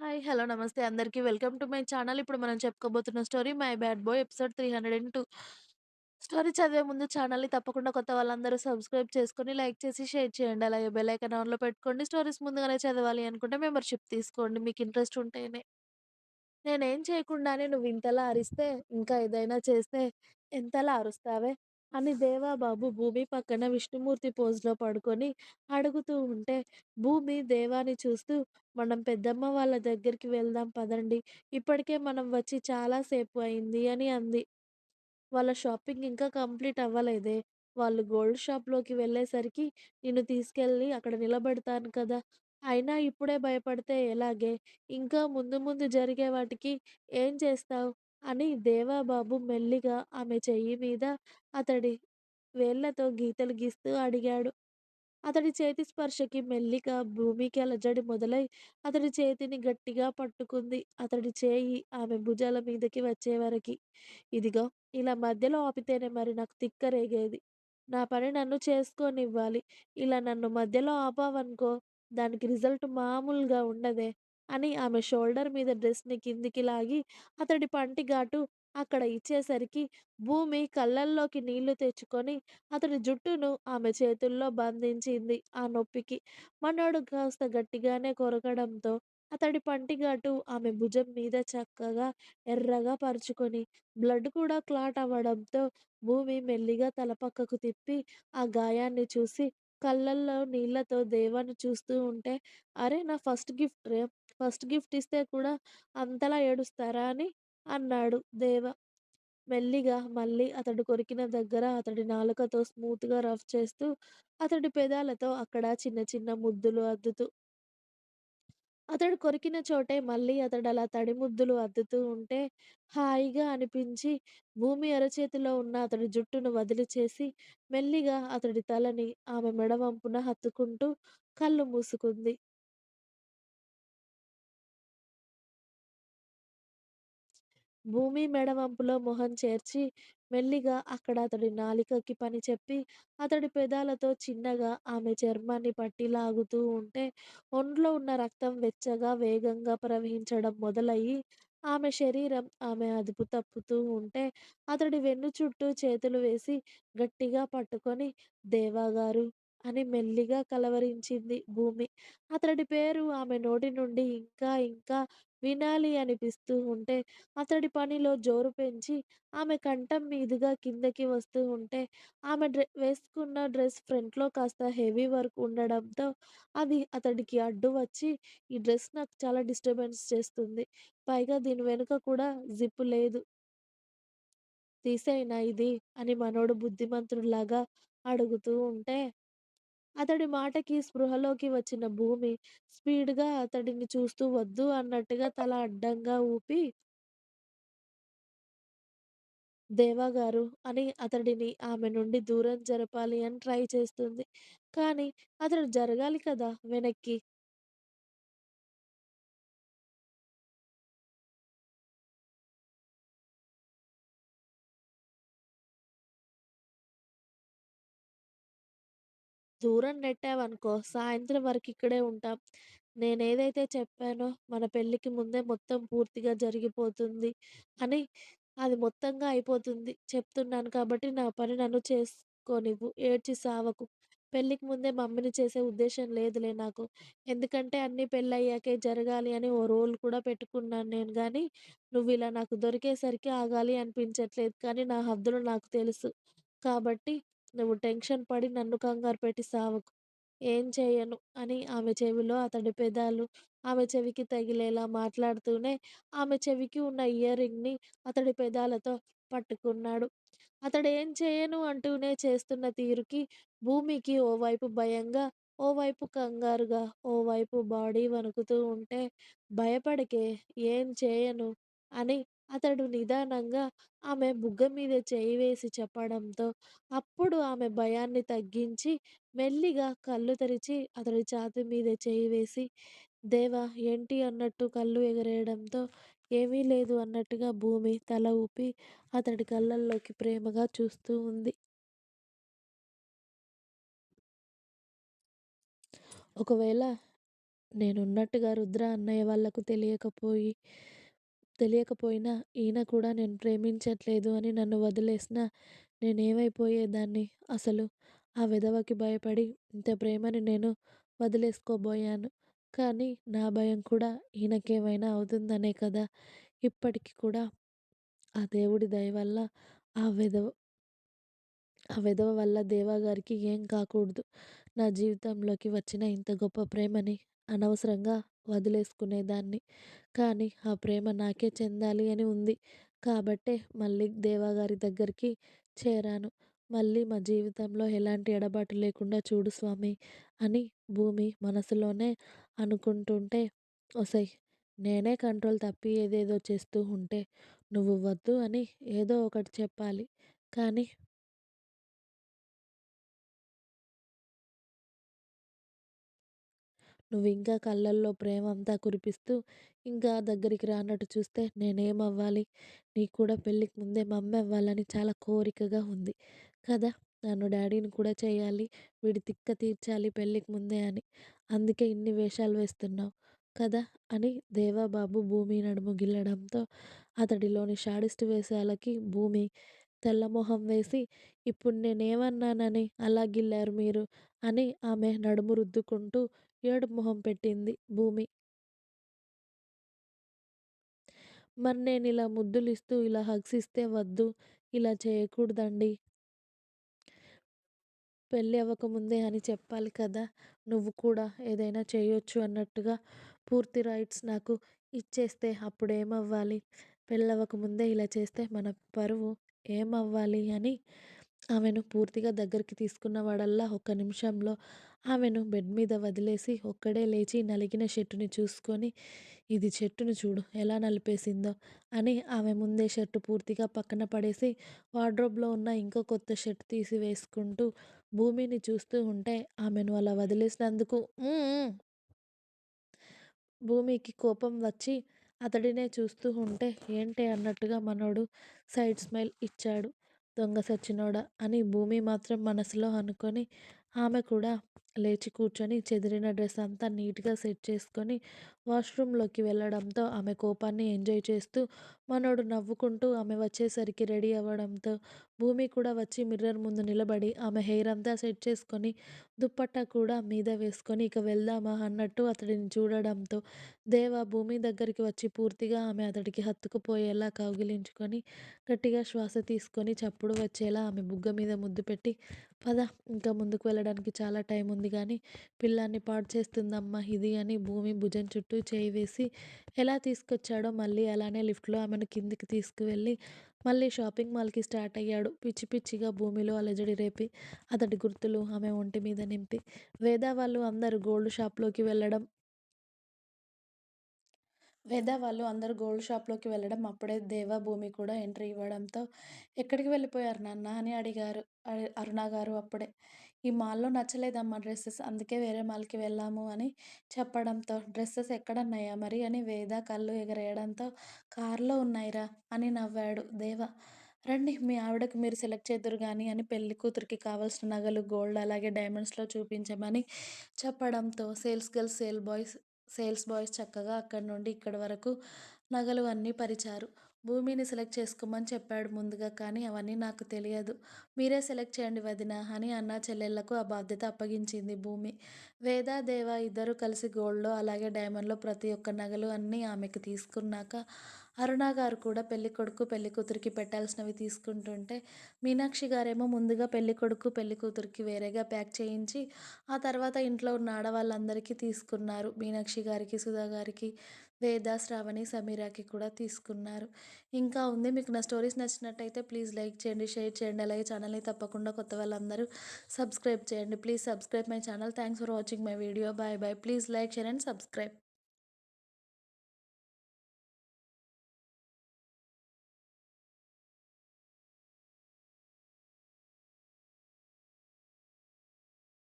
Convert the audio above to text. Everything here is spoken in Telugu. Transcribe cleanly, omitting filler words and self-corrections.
హాయ్. హలో. నమస్తే అందరికి. Welcome to my channel. ఇప్పుడు మనం చెప్పుకోబోతున్న story 'my bad boy' episode 302. Story చదివే ముందు ఛానల్‌ని తప్పకుండా కొత్త వాళ్ళందరూ సబ్స్క్రైబ్ చేసుకొని, లైక్ చేసి, షేర్ చేయండి. అలాగే బెల్ ఐకాన్ ఆన్‌లో పెట్టుకోండి. స్టోరీస్ ముందుగానే చదవాలి అనుకుంటే మెంబర్‌షిప్ తీసుకోండి మీకు ఇంట్రెస్ట్ ఉంటేనే. నేనేం చేయకుండానే నువ్వింతలా అరిస్తే, ఇంకా ఏదైనా చేస్తే ఎంతలా అరుస్తావే? అని దేవాబాబు భూమి పక్కన విష్ణుమూర్తి పోజ్‌లో పడుకొని అడుగుతూ ఉంటే, భూమి దేవాని చూస్తూ, "మనం పెద్దమ్మ వాళ్ళ దగ్గరికి వెళ్దాం పదండి. ఇప్పటికే మనం వచ్చి చాలా సేపు అయింది" అని అంది. వాళ్ళ షాపింగ్ ఇంకా కంప్లీట్ అవ్వలేదే. వాళ్ళు గోల్డ్ షాప్‌లోకి వెళ్ళేసరికి నిన్ను తీసుకెళ్ళి అక్కడ నిలబెడతాను కదా! అయినా ఇప్పుడే భయపడితే ఎలాగే? ఇంకా ముందు ముందు జరిగే వాటికి ఏం చేస్తావు? అని దేవాబాబు మెల్లిగా ఆమె చెయ్యి మీద అతడి వేళ్ళతో గీతలు గీస్తూ అడిగాడు. అతడి చేతి స్పర్శకి మెల్లిగా భూమికి అలజడి మొదలై అతడి చేతిని గట్టిగా పట్టుకుంది. అతడి చేయి ఆమె భుజాల మీదకి వచ్చేవరకి. ఇదిగో ఇలా మధ్యలో ఆపితేనే మరి నాకు తిక్కరేగేది. నా పని నన్ను చేసుకోనివ్వాలి. ఇలా నన్ను మధ్యలో ఆపావనుకో దానికి రిజల్ట్ మామూలుగా ఉండదే అని ఆమె షోల్డర్ మీద డ్రెస్‌ని కిందికి లాగి అతడి పంటి ఘాటు అక్కడ ఇచ్చేసరికి భూమి కళ్ళల్లోకి నీళ్లు తెచ్చుకొని అతడి జుట్టును ఆమె చేతుల్లో బంధించింది ఆ నొప్పికి. మనోడు కాస్త గట్టిగానే కొరకడంతో అతడి పంటిగాటు ఆమె భుజం మీద చక్కగా ఎర్రగా పరుచుకొని, బ్లడ్ కూడా క్లాట్ అవ్వడంతో భూమి మెల్లిగా తల పక్కకు తిప్పి ఆ గాయాన్ని చూసి కళ్ళల్లో నీళ్లతో దేవాన్ని చూస్తూ ఉంటే, "అరె! నా ఫస్ట్ గిఫ్ట్ రే! ఫస్ట్ గిఫ్ట్ ఇస్తే కూడా అంతలా ఏడుస్తారా?" అని అన్నాడు దేవ. మెల్లిగా మళ్ళీ అతడు కొరికిన దగ్గర అతడి నాలుకతో స్మూత్‌గా రఫ్ చేస్తూ, అతడి పెదాలతో అక్కడ చిన్న చిన్న ముద్దులు అద్దుతూ, అతడు కొరికిన చోటే మళ్ళీ అతడలా తడి ముద్దులు అద్దుతూ ఉంటే హాయిగా అనిపించి, భూమి అరచేతిలో ఉన్న అతడి జుట్టును వదిలిచేసి, మెల్లిగా అతడి తలని ఆమె మెడ వంపున హత్తుకుంటూ కళ్ళు మూసుకుంది. భూమి మెడ వంపులో మొహం చేర్చి, మెల్లిగా అక్కడ అతడి నాలికకి పని చెప్పి, అతడి పెదాలతో చిన్నగా ఆమె చర్మాన్ని పట్టి లాగుతూ ఉంటే, ఒంట్లో ఉన్న రక్తం వెచ్చగా, వేగంగా ప్రవహించడం మొదలయ్యి, ఆమె శరీరం ఆమె అదుపు తప్పుతూ ఉంటే, అతడి వెన్ను చుట్టూ చేతులు వేసి గట్టిగా పట్టుకొని, "దేవాగారు" అని మెల్లిగా కలవరించింది భూమి. అతడి పేరు ఆమె నోటి నుండి ఇంకా ఇంకా వినాలి అనిపిస్తూ ఉంటే, అతడి పనిలో జోరు పెంచి ఆమె కంఠం మీదుగా కిందకి వస్తూ ఉంటే, ఆమె వేసుకున్న డ్రెస్ ఫ్రంట్‌లో కాస్త హెవీ వర్క్ ఉండడంతో అది అతడికి అడ్డు వచ్చి, "ఈ డ్రెస్ నాకు చాలా డిస్టర్బెన్స్ చేస్తుంది. పైగా దీని వెనుక కూడా జిప్ లేదు. తీసేయనా ఇది?" అని మనోడు బుద్ధిమంతుడిలాగా అడుగుతూ ఉంటే, అతడి మాటకి స్పృహలోకి వచ్చిన భూమి స్పీడ్‌గా అతడిని చూస్తూ వద్దు అన్నట్టుగా తల అడ్డంగా ఊపి, దేవాగారు అని అతడిని ఆమె నుండి దూరం జరపాలి అని ట్రై చేస్తుంది. కానీ అతడు జరగాలి కదా వెనక్కి. దూరం నెట్టావనుకో సాయంత్రం వరకు ఇక్కడే ఉంటాం. నేనేదైతే చెప్పానో మన పెళ్ళికి ముందే మొత్తం పూర్తిగా జరిగిపోతుంది అని అది మొత్తంగా అయిపోతుంది. చెప్తున్నాను కాబట్టి నా పని నన్ను చేసుకోనివ్వు. ఏడ్చి సావకు. పెళ్ళికి ముందే మమ్మీని చేసే ఉద్దేశ్యం లేదులే నాకు. ఎందుకంటే అన్నీ పెళ్ళయ్యాకే జరగాలి అని ఓ రూల్ కూడా పెట్టుకున్నాను నేను గానీ, నువ్విలా నాకు దొరికేసరికి ఆగాలి అనిపించట్లేదు. కానీ నా హద్దులు నాకు తెలుసు. కాబట్టి నువ్వు టెన్షన్ పడి నన్ను కంగారు పెట్టి సావకు. ఏం చేయను అని ఆమె చెవిలో అతడి పెదాలు ఆమె చెవికి తగిలేలా మాట్లాడుతూనే ఆమె చెవికి ఉన్న ఇయర్ రింగ్‌ని అతడి పెదాలతో పట్టుకున్నాడు. అతడేం చేయను అంటూనే చేస్తున్న తీరుకి భూమికి ఓవైపు భయంగా, ఓవైపు కంగారుగా, ఓవైపు బాడీ వణుకుతూ ఉంటే, "భయపడకే ఏం చేయను" అని అతడు నిదానంగా ఆమె బుగ్గ మీద చేయి వేసి చెప్పడంతో, అప్పుడు ఆమె భయాన్ని తగ్గించి, మెల్లిగా కళ్ళు తెరిచి అతడి ఛాతీ మీద చేయి వేసి, "దేవా ఏంటి" అన్నట్టు కళ్ళు ఎగరేయడంతో, "ఏమీ లేదు" అన్నట్టుగా భూమి తల ఊపి అతడి కళ్ళల్లోకి ప్రేమగా చూస్తూ ఉంది. ఒకవేళ నేనున్నట్టుగా రుద్ర అన్నయ్య వాళ్ళకు తెలియకపోయినా ఈయన కూడా నేను ప్రేమించట్లేదు అని నన్ను వదిలేసినా నేనేమైపోయేదాన్ని అసలు? ఆ వెధవకి భయపడి ఇంత ప్రేమని నేను వదిలేసుకోబోయాను. కానీ నా భయం కూడా ఈయనకేమైనా అవుతుందనే కదా! ఇప్పటికి కూడా ఆ దేవుడి దయ వల్ల ఆ వెధవ ఆ వెధవ వల్ల దేవా గారికి ఏం కాకూడదు. నా జీవితంలోకి వచ్చిన ఇంత గొప్ప ప్రేమని అనవసరంగా వదిలేసుకునేదాన్ని. కానీ ఆ ప్రేమ నాకే చెందాలి అని ఉంది. కాబట్టే మళ్ళీ దేవా గారి దగ్గరికి చేరాను. మళ్ళీ మా జీవితంలో ఎలాంటి ఎడబాటు లేకుండా చూడు స్వామి అని భూమి మనసులోనే అనుకుంటుంటే, ఒసేయ్! నేనే కంట్రోల్ తప్పి ఏదేదో చేస్తూ ఉంటే, నువ్వు వద్దు అని ఏదో ఒకటి చెప్పాలి. కానీ నువ్వింకా కళ్ళల్లో ప్రేమంతా కురిపిస్తూ, ఇంకా దగ్గరికి రానట్టు చూస్తే నేనేమవ్వాలి? నీకు కూడా పెళ్ళికి ముందే మమ్మవ్వాలని చాలా కోరికగా ఉంది కదా! నన్ను డ్యాడీని కూడా చేయాలి. వీడి తిక్క తీర్చాలి పెళ్ళికి ముందే అని. అందుకే ఇన్ని వేషాలు వేస్తున్నావు కదా! అని దేవాబాబు భూమి నడుము గిల్లడంతో అతడిలోని శాడిస్ట్ వేషాలకి భూమి తెల్లమొహం వేసి, ఇప్పుడు నేనేమన్నానని అలా గిల్లారు మీరు? అని ఆమె నడుము రుద్దుకుంటూ ఏడుపు మొహం పెట్టింది భూమి. మరి నేనిలా ముద్దులిస్తూ, ఇలా హగ్స్ ఇస్తే వద్దు, ఇలా చేయకూడదండి. పెళ్లి అవ్వకముందే అని చెప్పాలి కదా! నువ్వు కూడా ఏదైనా చేయొచ్చు అన్నట్టుగా పూర్తి రైట్స్ నాకు ఇచ్చేస్తే అప్పుడేమవ్వాలి? పెళ్ళవ్వకముందే ఇలా చేస్తే మన పరువు ఏమవ్వాలి? అని ఆమెను పూర్తిగా దగ్గరికి తీసుకున్నవాడల్లా ఒక్క నిమిషంలో ఆమెను బెడ్ మీద వదిలేసి ఒక్కడే లేచి నలిగిన షర్టుని చూసుకొని, ఇది చెట్టును చూడు ఎలా నలిపేసిందో అని ఆమె ముందే షర్టు పూర్తిగా పక్కన పడేసి వార్డ్రోబ్‌లో ఉన్న ఇంకో కొత్త షర్ట్ తీసి వేసుకుంటూ భూమిని చూస్తూ ఉంటే ఆమెను అలా వదిలేసినందుకు హ్మ్. హ్మ్. భూమికి కోపం వచ్చి అతడినే చూస్తూ ఉంటే ఏంటే అన్నట్టుగా మనోడు సైడ్ స్మైల్ ఇచ్చాడు. దొంగ సచ్చినోడా అని భూమి మాత్రం మనసులో అనుకొని ఆమె కూడా లేచి కూర్చొని చెదిరిన డ్రెస్ అంతా నీట్‌గా సెట్ చేసుకొని వాష్‌రూమ్‌లోకి వెళ్ళడంతో ఆమె కోపాన్ని ఎంజాయ్ చేస్తూ మనోడు నవ్వుకుంటూ ఆమె వచ్చేసరికి రెడీ అవ్వడంతో భూమి కూడా వచ్చి మిర్రర్ ముందు నిలబడి ఆమె హెయిర్ అంతా సెట్ చేసుకొని దుప్పట్టా కూడా మీద వేసుకొని ఇక వెళ్దామా అన్నట్టు అతడిని చూడడంతో దేవ భూమి దగ్గరికి వచ్చి పూర్తిగా ఆమె అతడికి హత్తుకుపోయేలా కౌగిలించుకొని గట్టిగా శ్వాస తీసుకొని చప్పుడు వచ్చేలా ఆమె బుగ్గ మీద ముద్దు పెట్టి, పద ఇంకా ముందుకు వెళ్ళడానికి చాలా టైం ఉంది గానీ పిల్లాన్ని పాడు చేస్తుందమ్మా ఇది అని భూమి భుజం చుట్టూ చేయి వేసి ఎలా తీసుకొచ్చాడో మళ్ళీ అలానే లిఫ్ట్‌లో ఆమెను కిందికి తీసుకువెళ్ళి మళ్ళీ షాపింగ్ మాల్‌కి స్టార్ట్ అయ్యాడు. పిచ్చి పిచ్చిగా భూమిలో అలజడి రేపి అతడి గుర్తులు ఆమె ఒంటి మీద నింపి. వేద వాళ్ళు అందరూ గోల్డ్ షాప్‌లోకి వెళ్ళడం వాళ్ళు అందరూ గోల్డ్ షాప్‌లోకి వెళ్ళడం, అప్పుడే దేవ, భూమి కూడా ఎంట్రీ ఇవ్వడంతో, "ఎక్కడికి వెళ్ళిపోయారు నాన్న" అని అడిగారు. అరుణ గారు అప్పుడే. "ఈ మాల్‌లో నచ్చలేదమ్మా డ్రెసెస్. అందుకే వేరే మాల్‌కి వెళ్ళాము" అని చెప్పడంతో, "డ్రెసెస్ ఎక్కడన్నయ్యా మరి" అని వేద కళ్ళు ఎగరేయడంతో, "కార్‌లో ఉన్నాయిరా" అని నవ్వాడు దేవ. "రండి మీ ఆవిడకి మీరు సెలెక్ట్ చేద్దురు గానీ" అని పెళ్లి కూతురికి కావాల్సిన నగలు, గోల్డ్ అలాగే డైమండ్స్‌లో చూపించమని చెప్పడంతో, సేల్స్ బాయ్స్ చక్కగా అక్కడి నుండి ఇక్కడి వరకు నగలు అన్నీ పరిచారు. భూమిని సెలెక్ట్ చేసుకోమని చెప్పాడు ముందుగా, కానీ అవన్నీ నాకు తెలియదు. మీరే సెలెక్ట్ చేయండి వదినా అని అన్నా చెల్లెళ్లకు ఆ బాధ్యత అప్పగించింది భూమి. వేద, దేవ ఇద్దరూ కలిసి గోల్డ్‌లో అలాగే డైమండ్‌లో ప్రతి ఒక్క నగలు అన్నీ ఆమెకు తీసుకున్నాక, అరుణ గారు కూడా పెళ్ళికొడుకు, పెళ్ళికూతురికి పెట్టాల్సినవి తీసుకుంటుంటే, మీనాక్షి గారేమో ముందుగా పెళ్ళికొడుకు, పెళ్ళికూతురికి వేరేగా ప్యాక్ చేయించి, ఆ తర్వాత ఇంట్లో ఉన్న ఆడవాళ్ళందరికీ తీసుకున్నారు. మీనాక్షి గారికి, సుధా గారికి, వేద, శ్రావణి, సమీరాకి కూడా తీసుకున్నారు. ఇంకా ఉంది. మీకు నా స్టోరీస్ నచ్చినట్టయితే ప్లీజ్ లైక్ చేయండి, షేర్ చేయండి. అలాగే ఛానల్‌ని తప్పకుండా కొత్త వాళ్ళందరూ సబ్స్క్రైబ్ చేయండి. Please subscribe my channel. Thanks for watching my video. Bye bye. Please like, share and subscribe.